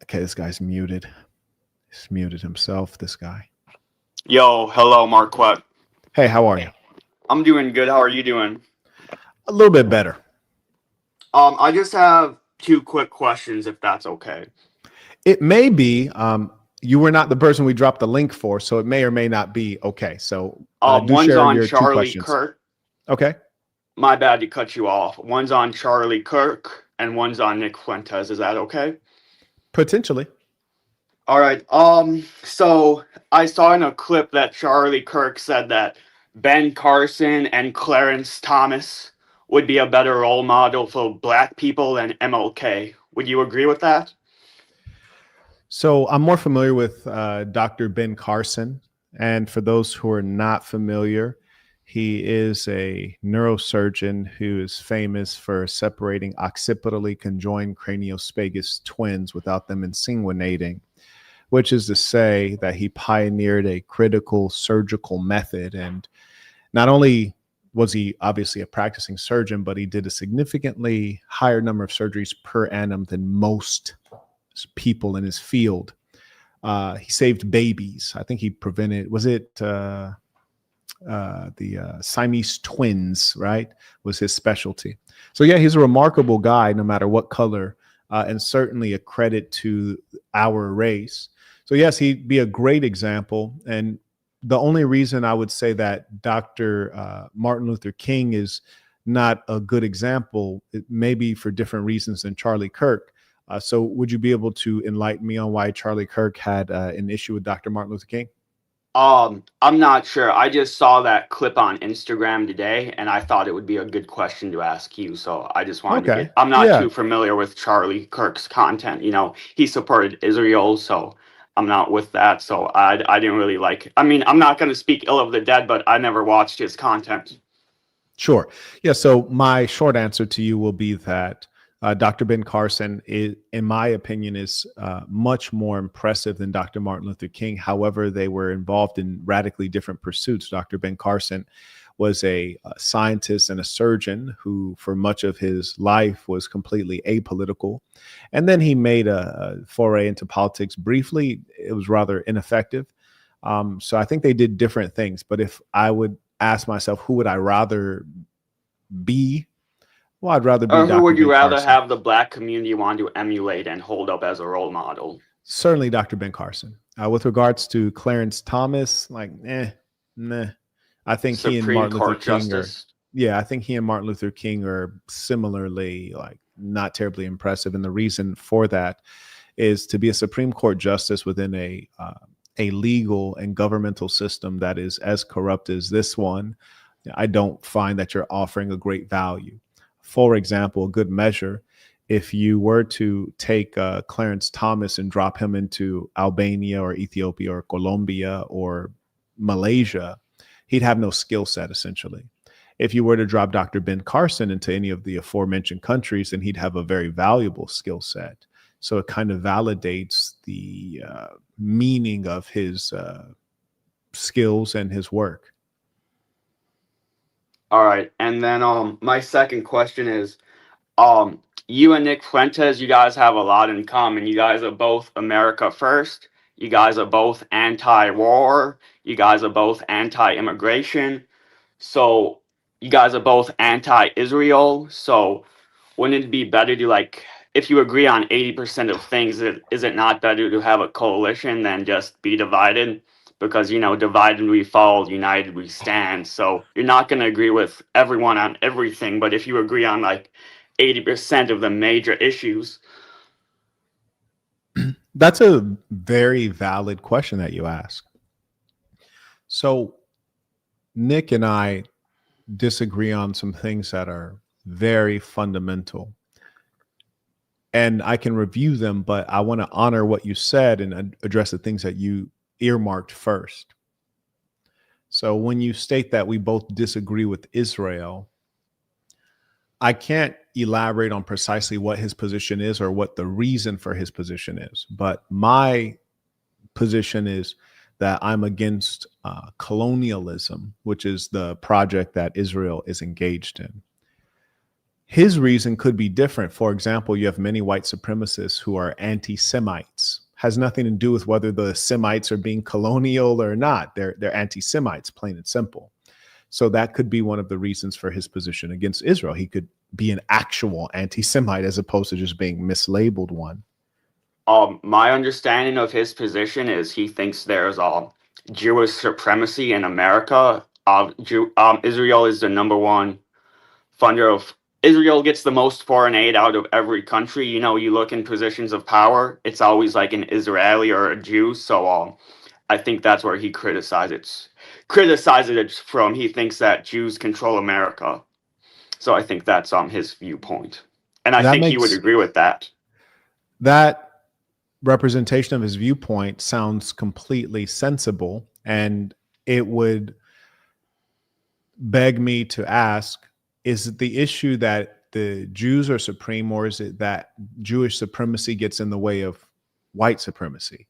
Okay, this guy's muted. He's muted himself, this guy. Yo, hello, Marquett. Hey, how are you? I'm doing good. How are you doing? A little bit better. I just have two quick questions, if that's okay. It may be, you were not the person we dropped the link for, so it may or may not be okay. So do One's share on your two Charlie questions. Kirk. Okay. My bad to cut you off. One's on Charlie Kirk and one's on Nick Fuentes. Is that okay? Potentially. All right. So I saw in a clip that Charlie Kirk said that Ben Carson and Clarence Thomas would be a better role model for black people than MLK. Would you agree with that? So I'm more familiar with Dr. Ben Carson. And for those who are not familiar, he is a neurosurgeon who is famous for separating occipitally conjoined craniospagus twins without them insinuating, which is to say that he pioneered a critical surgical method. And not only was he obviously a practicing surgeon, but he did a significantly higher number of surgeries per annum than most people in his field. He saved babies. I think he prevented, was it the Siamese twins, right? Was his specialty. So yeah, he's a remarkable guy, no matter what color, and certainly a credit to our race. So yes, he'd be a great example. And the only reason I would say that Dr. Martin Luther King is not a good example, it may be for different reasons than Charlie Kirk. So would you be able to enlighten me on why Charlie Kirk had an issue with Dr. Martin Luther King? I'm not sure. I just saw that clip on Instagram today, and I thought it would be a good question to ask you. So I just wanted to get. I'm not too familiar with Charlie Kirk's content. You know, he supported Israel, so I'm not with that. So I didn't really like. I mean, I'm not going to speak ill of the dead, but I never watched his content. Sure. Yeah. So my short answer to you will be that Dr. Ben Carson, is, in my opinion, is much more impressive than Dr. Martin Luther King. However, they were involved in radically different pursuits. Dr. Ben Carson was a scientist and a surgeon who, for much of his life, was completely apolitical. And then he made a foray into politics briefly. It was rather ineffective. So I think they did different things. But if I would ask myself, who would I rather be? Well, I'd rather be Or who Dr. would you Ben rather Carson. have the black community want to emulate and hold up as a role model? Certainly Dr. Ben Carson. With regards to Clarence Thomas, like, nah. I think he and Martin Luther King are, I think he and Martin Luther King are similarly, like, not terribly impressive. And the reason for that is to be a Supreme Court justice within a legal and governmental system that is as corrupt as this one. I don't find that you're offering a great value. For example, a good measure, if you were to take Clarence Thomas and drop him into Albania or Ethiopia or Colombia or Malaysia, he'd have no skill set, essentially. If you were to drop Dr. Ben Carson into any of the aforementioned countries, then he'd have a very valuable skill set. So it kind of validates the meaning of his skills and his work. All right. And then my second question is, you and Nick Fuentes, you guys have a lot in common. You guys are both America first. You guys are both anti-war. You guys are both anti-immigration. So you guys are both anti-Israel. So wouldn't it be better to, like, if you agree on 80% of things, is it not better to have a coalition than just be divided? Because, you know, divided we fall, united we stand. So you're not going to agree with everyone on everything. But if you agree on like 80% of the major issues. That's a very valid question that you ask. So Nick and I disagree on some things that are very fundamental. And I can review them, but I want to honor what you said and address the things that you earmarked first. So when you state that we both disagree with Israel, I can't elaborate on precisely what his position is or what the reason for his position is. But my position is that I'm against colonialism, which is the project that Israel is engaged in. His reason could be different. For example, you have many white supremacists who are anti-Semites. Has nothing to do with whether the Semites are being colonial or not. They're anti-Semites, plain and simple. So that could be one of the reasons for his position against Israel. He could be an actual anti-Semite as opposed to just being mislabeled one. My understanding of his position is he thinks there's Jewish supremacy in America. Israel is the number one funder of. Israel gets the most foreign aid out of every country. You know, you look in positions of power, it's always like an Israeli or a Jew. So I think that's where he criticizes it from. He thinks that Jews control America. So I think that's his viewpoint. And I think he would agree with that. That representation of his viewpoint sounds completely sensible, and it would beg me to ask, is it the issue that the Jews are supreme, or is it that Jewish supremacy gets in the way of white supremacy?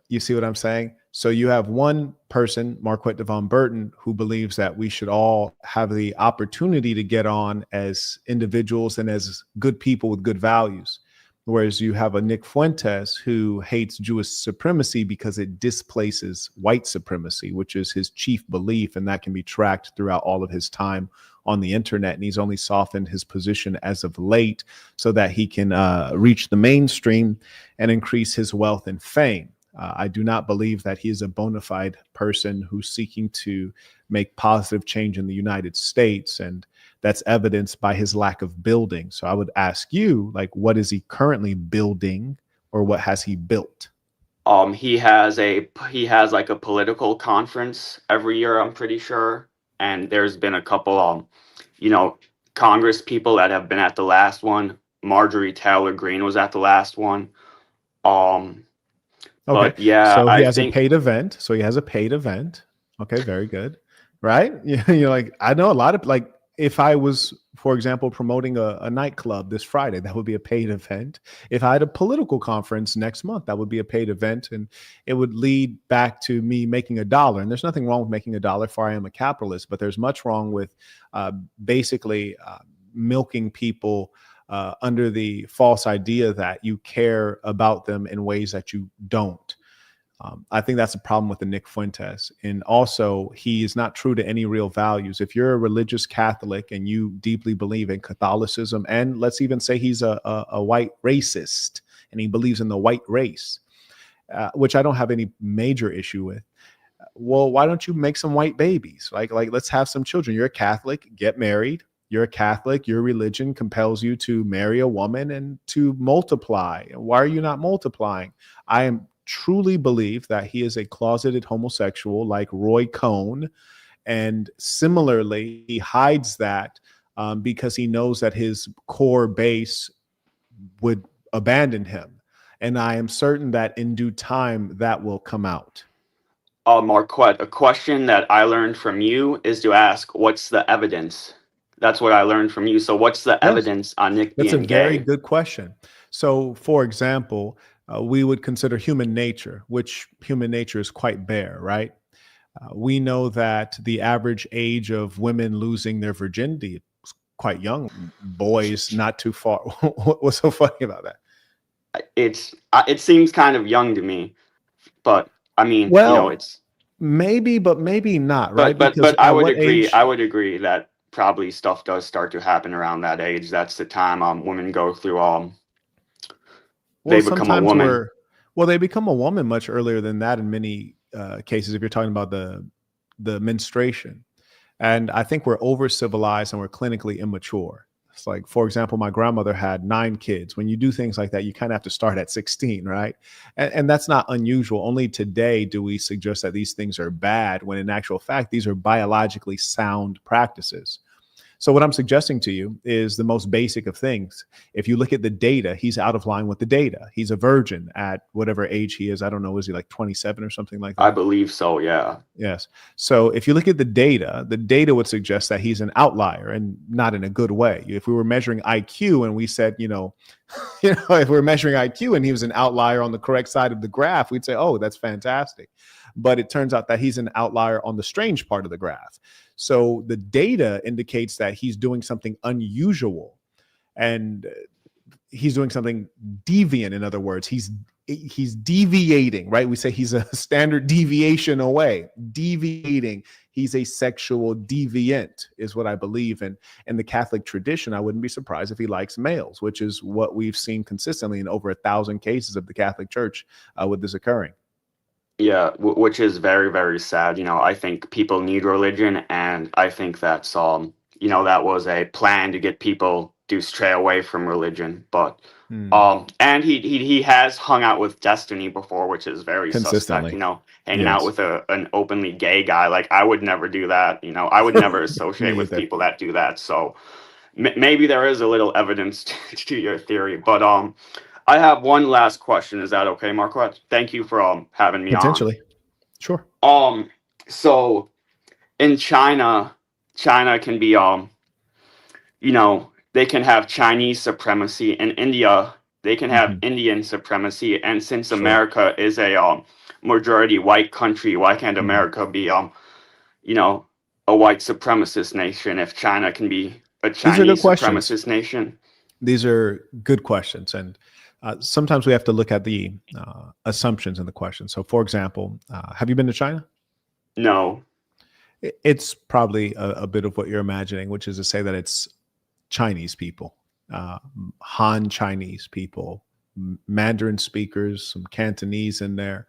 You see what I'm saying? So you have one person, Marquett Devon Burton, who believes that we should all have the opportunity to get on as individuals and as good people with good values. Whereas you have a Nick Fuentes who hates Jewish supremacy because it displaces white supremacy, which is his chief belief. And that can be tracked throughout all of his time on the internet. And he's only softened his position as of late so that he can reach the mainstream and increase his wealth and fame. I do not believe that he is a bona fide person who's seeking to make positive change in the United States. And that's evidenced by his lack of building. So I would ask you, like, what is he currently building, or what has he built? He has like a political conference every year, I'm pretty sure. And there's been a couple, Congress people that have been at the last one. Marjorie Taylor Greene was at the last one. Okay. But yeah, so he has a paid event. So he has a paid event. Okay, very good. Right? You're like, I know a lot of, like, if I was, for example, promoting a nightclub this Friday, that would be a paid event. If I had a political conference next month, that would be a paid event, and it would lead back to me making $1. And there's nothing wrong with making $1, for I am a capitalist, but there's much wrong with basically milking people under the false idea that you care about them in ways that you don't. I think that's a problem with the Nick Fuentes. And also, he is not true to any real values. If you're a religious Catholic and you deeply believe in Catholicism, and let's even say he's a white racist and he believes in the white race, which I don't have any major issue with. Well, why don't you make some white babies? Like let's have some children. You're a Catholic, get married. You're a Catholic, your religion compels you to marry a woman and to multiply. Why are you not multiplying? I truly believe that he is a closeted homosexual like Roy Cohn. And similarly, he hides that because he knows that his core base would abandon him. And I am certain that in due time that will come out. Marquette, a question that I learned from you is to ask, what's the evidence? That's what I learned from you. So what's the evidence on Nick being gay? That's a very good question. So, for example, we would consider human nature, which human nature is quite bare, right? We know that the average age of women losing their virginity is quite young. Boys, not too far. What's so funny about that? It seems kind of young to me, but I mean, it's maybe, but maybe not, right? But I would agree. I would agree that probably stuff does start to happen around that age. That's the time women go through they become a woman. They become a woman much earlier than that in many cases, if you're talking about the menstruation. And I think we're over civilized and we're clinically immature. It's like, for example, my grandmother had 9 kids. When you do things like that, you kind of have to start at 16, right? And that's not unusual. Only today do we suggest that these things are bad, when in actual fact, these are biologically sound practices. So what I'm suggesting to you is the most basic of things. If you look at the data, he's out of line with the data. He's a virgin at whatever age he is. I don't know. Is he like 27 or something like that? I believe so. Yeah. Yes. So if you look at the data would suggest that he's an outlier, and not in a good way. If we were measuring IQ and we said, if we're measuring IQ and he was an outlier on the correct side of the graph, we'd say, oh, that's fantastic. but it turns out that he's an outlier on the strange part of the graph. So the data indicates that he's doing something unusual, and he's doing something deviant. In other words, he's deviating, right? We say he's a standard deviation away, deviating. He's a sexual deviant is what I believe in. In the Catholic tradition, I wouldn't be surprised if he likes males, which is what we've seen consistently in over 1,000 cases of the Catholic Church with this occurring. Yeah, which is very, very sad. I think people need religion, and I think that's that was a plan to get people to stray away from religion. But and he has hung out with Destiny before, which is very suspect. Hanging out with an openly gay guy. Like, I would never do that. I would never associate with people that do that. So maybe there is a little evidence to your theory. But I have one last question. Is that okay, Marquett? Thank you for having me Potentially. on. Sure. So in China can be they can have Chinese supremacy. In India, they can have Indian supremacy. And since America is a majority white country, why can't America be a white supremacist nation if China can be a Chinese supremacist nation? These are good questions, and sometimes we have to look at the assumptions in the question. So, for example, have you been to China? No. It's probably a bit of what you're imagining, which is to say that it's Chinese people, Han Chinese people, Mandarin speakers, some Cantonese in there.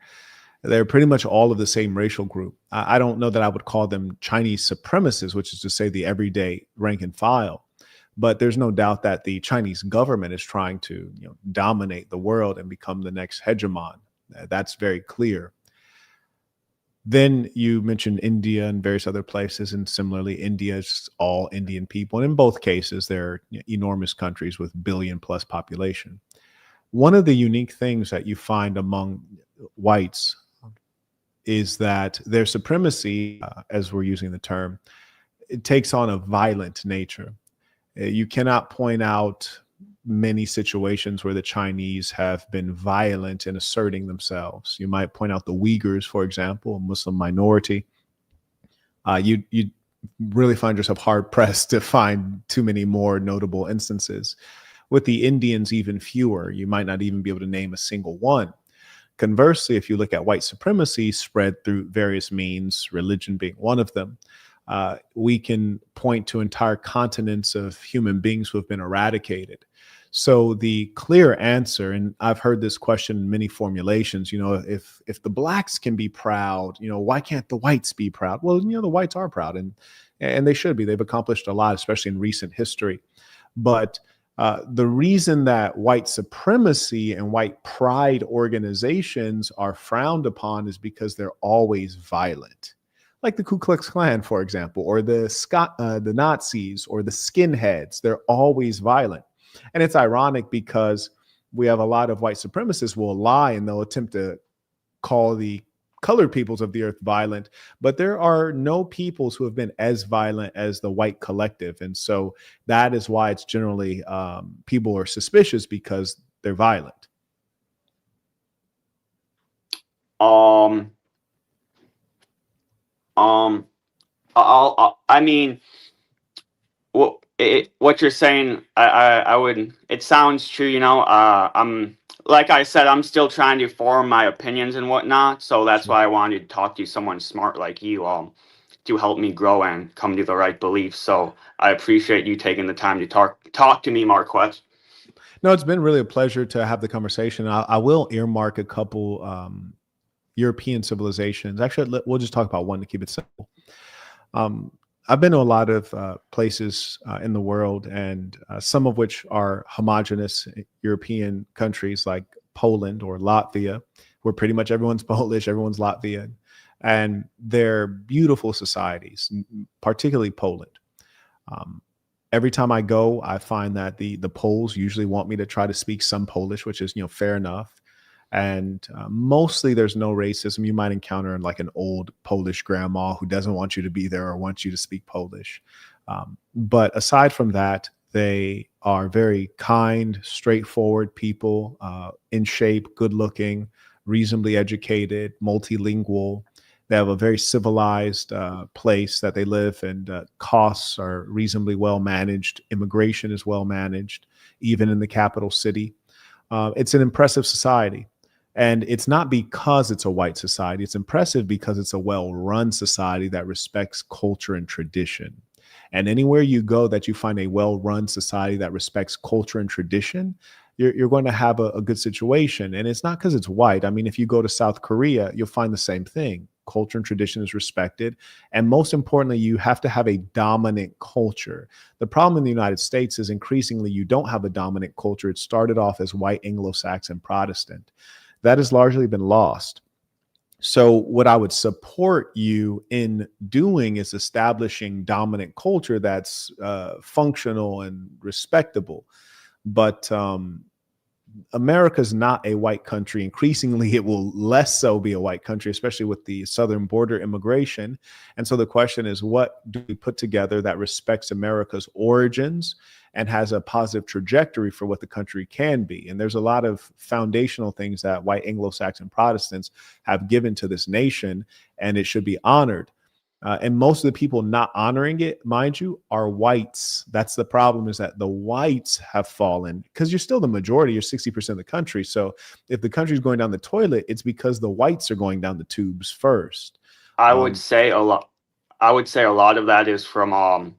They're pretty much all of the same racial group. I don't know that I would call them Chinese supremacists, which is to say the everyday rank and file. But there's no doubt that the Chinese government is trying to dominate the world and become the next hegemon. That's very clear. Then you mentioned India and various other places, and similarly, India is all Indian people. And in both cases, they're enormous countries with billion-plus population. One of the unique things that you find among whites is that their supremacy, as we're using the term, it takes on a violent nature. You cannot point out many situations where the Chinese have been violent in asserting themselves. You might point out the Uyghurs, for example, a Muslim minority. You really find yourself hard pressed to find too many more notable instances. With the Indians, even fewer. You might not even be able to name a single one. Conversely, if you look at white supremacy spread through various means, religion being one of them, we can point to entire continents of human beings who have been eradicated. So the clear answer, and I've heard this question in many formulations, if the blacks can be proud, why can't the whites be proud? Well, the whites are proud, and they should be. They've accomplished a lot, especially in recent history. But the reason that white supremacy and white pride organizations are frowned upon is because they're always violent. Like the Ku Klux Klan, for example, or the Nazis or the skinheads. They're always violent. And it's ironic because we have a lot of white supremacists will lie and they'll attempt to call the colored peoples of the earth violent, but there are no peoples who have been as violent as the white collective. And so that is why it's generally people are suspicious because they're violent. What you're saying, I would. It sounds true. I'm like I said, I'm still trying to form my opinions and whatnot. So that's why I wanted to talk to someone smart like you, to help me grow and come to the right beliefs. So I appreciate you taking the time to talk to me, Marquett. No, it's been really a pleasure to have the conversation. I will earmark a couple European civilizations. Actually, we'll just talk about one to keep it simple. I've been to a lot of places in the world, and some of which are homogenous European countries like Poland or Latvia, where pretty much everyone's Polish, everyone's Latvian, and they're beautiful societies, particularly Poland. Every time I go, I find that the Poles usually want me to try to speak some Polish, which is fair enough. And mostly there's no racism. You might encounter like an old Polish grandma who doesn't want you to be there or wants you to speak Polish. But aside from that, they are very kind, straightforward people, in shape, good looking, reasonably educated, multilingual. They have a very civilized place that they live, and costs are reasonably well managed. Immigration is well managed, even in the capital city. It's an impressive society. And it's not because it's a white society. It's impressive because it's a well-run society that respects culture and tradition. And anywhere you go that you find a well-run society that respects culture and tradition, you're going to have a good situation. And it's not because it's white. I mean, if you go to South Korea, you'll find the same thing. Culture and tradition is respected. And most importantly, you have to have a dominant culture. The problem in the United States is increasingly you don't have a dominant culture. It started off as white Anglo-Saxon Protestant. That has largely been lost. So what I would support you in doing is establishing dominant culture that's functional and respectable. But America's not a white country. Increasingly, it will less so be a white country, especially with the southern border immigration. And so the question is, what do we put together that respects America's origins and has a positive trajectory for what the country can be? And there's a lot of foundational things that white Anglo-Saxon Protestants have given to this nation, and it should be honored. And most of the people not honoring it, mind you, are whites. That's the problem, is that the whites have fallen, because you're still the majority. You're 60% of the country. So if the country's going down the toilet, it's because the whites are going down the tubes first. I would say a lot of that is from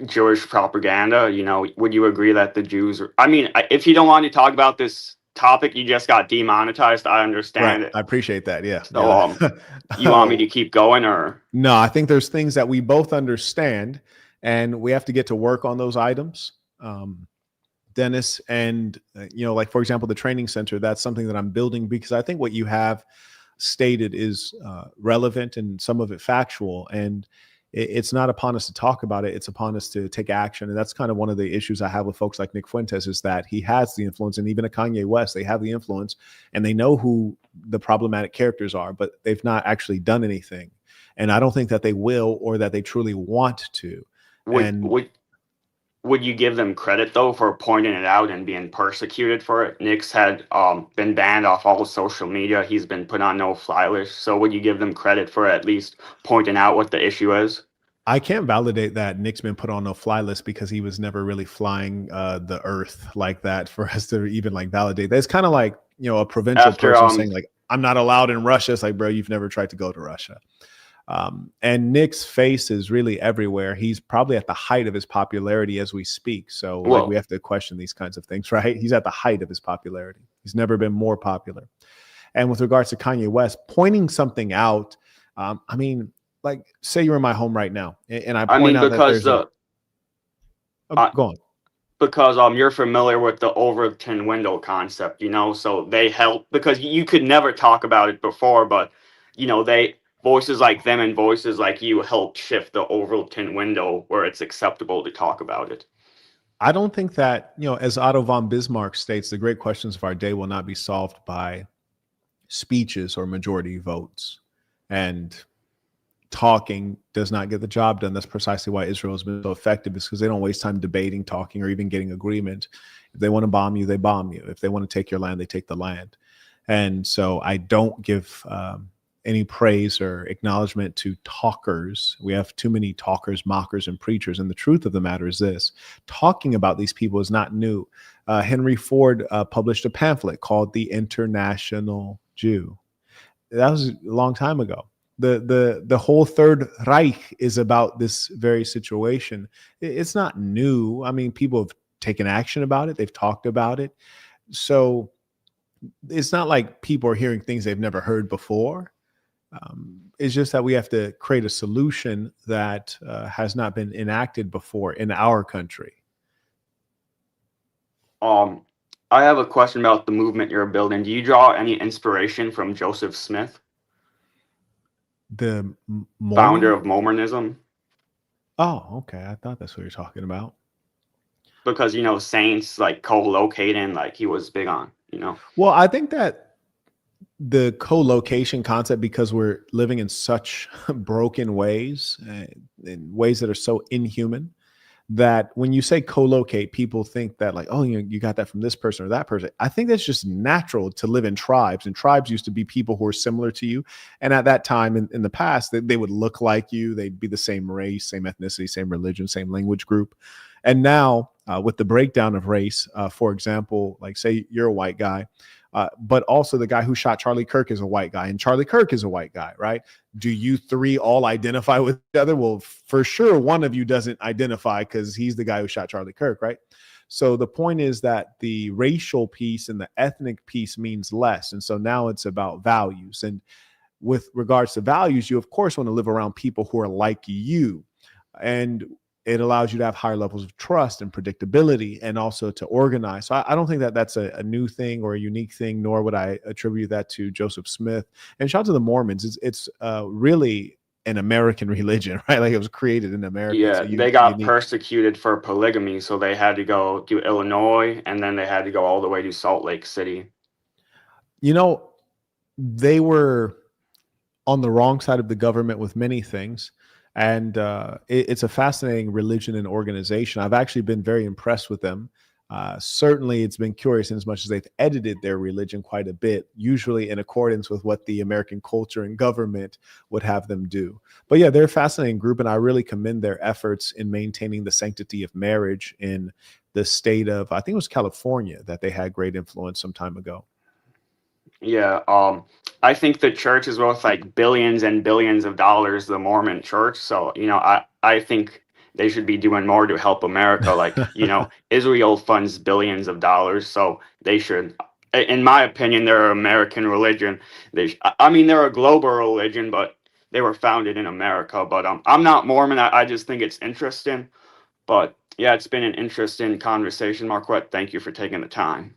Jewish propaganda. You know, would you agree that the Jews are, I mean, if you don't want to talk about this topic, you just got demonetized. I understand it. I appreciate that. Yeah. So you want me to keep going, or? No, I think there's things that we both understand, and we have to get to work on those items. Dennis, and like, for example, the training center, that's something that I'm building, because I think what you have stated is relevant and some of it factual, and it's not upon us to talk about it. It's upon us to take action. And that's kind of one of the issues I have with folks like Nick Fuentes, is that he has the influence, and even a Kanye West, they have the influence and they know who the problematic characters are, but they've not actually done anything. And I don't think that they will, or that they truly want to. Would you give them credit, though, for pointing it out and being persecuted for it? Nick's had been banned off all social media. He's been put on no-fly list. So would you give them credit for at least pointing out what the issue is? I can't validate that Nick's been put on no-fly list, because he was never really flying the earth like that for us to even like validate that. It's kind of like, a provincial person saying like, I'm not allowed in Russia. It's like, bro, you've never tried to go to Russia. And Nick's face is really everywhere. He's probably at the height of his popularity as we speak. So like, we have to question these kinds of things, right? He's at the height of his popularity. He's never been more popular. And with regards to Kanye West, pointing something out, I mean, like, say you're in my home right now, and I point out that there's go on. Because you're familiar with the Overton window concept, so they help, because you could never talk about it before, but voices like them and voices like you help shift the Overton window where it's acceptable to talk about it. I don't think that, as Otto von Bismarck states, the great questions of our day will not be solved by speeches or majority votes. And talking does not get the job done. That's precisely why Israel has been so effective, is because they don't waste time debating, talking, or even getting agreement. If they want to bomb you, they bomb you. If they want to take your land, they take the land. And so I don't give any praise or acknowledgement to talkers. We have too many talkers, mockers, and preachers. And the truth of the matter is this: talking about these people is not new. Henry Ford published a pamphlet called The International Jew. That was a long time ago. The whole Third Reich is about this very situation. It's not new. I mean, people have taken action about it. They've talked about it. So it's not like people are hearing things they've never heard before. It's just that we have to create a solution that has not been enacted before in our country. I have a question about the movement you're building. Do you draw any inspiration from Joseph Smith, the founder of Mormonism? Oh, okay. I thought that's what you're talking about. Because, saints like co-locating, like he was big on, Well, I think that the co-location concept, because we're living in such broken ways, in ways that are so inhuman, that when you say co-locate, people think that like, oh, you got that from this person or that person. I think that's just natural to live in tribes, and tribes used to be people who are similar to you. And at that time in the past, they would look like you. They'd be the same race, same ethnicity, same religion, same language group. And now with the breakdown of race, for example, like say you're a white guy, but also the guy who shot Charlie Kirk is a white guy, and Charlie Kirk is a white guy, right? Do you three all identify with each other? Well, for sure, one of you doesn't identify because he's the guy who shot Charlie Kirk, right? So the point is that the racial piece and the ethnic piece means less. And so now it's about values. And with regards to values, you, of course, want to live around people who are like you. And it allows you to have higher levels of trust and predictability, and also to organize. So I don't think that that's a new thing or a unique thing, nor would I attribute that to Joseph Smith. And shout out to the Mormons. It's really an American religion, right? Like it was created in America. Yeah, they got persecuted for polygamy, so they had to go to Illinois, and then they had to go all the way to Salt Lake City. They were on the wrong side of the government with many things. And it's a fascinating religion and organization. I've actually been very impressed with them. Certainly, it's been curious in as much as they've edited their religion quite a bit, usually in accordance with what the American culture and government would have them do. But yeah, they're a fascinating group, and I really commend their efforts in maintaining the sanctity of marriage in the state of, I think it was California, that they had great influence some time ago. Yeah, I think the church is worth like billions and billions of dollars, the Mormon church. So, I think they should be doing more to help America. Like, Israel funds billions of dollars. So they should, in my opinion, they're an American religion. They're a global religion, but they were founded in America. But I'm not Mormon. I just think it's interesting. But yeah, it's been an interesting conversation, Marquett. Thank you for taking the time.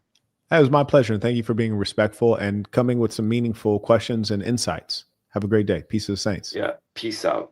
It was my pleasure. And thank you for being respectful and coming with some meaningful questions and insights. Have a great day. Peace to the saints. Yeah. Peace out.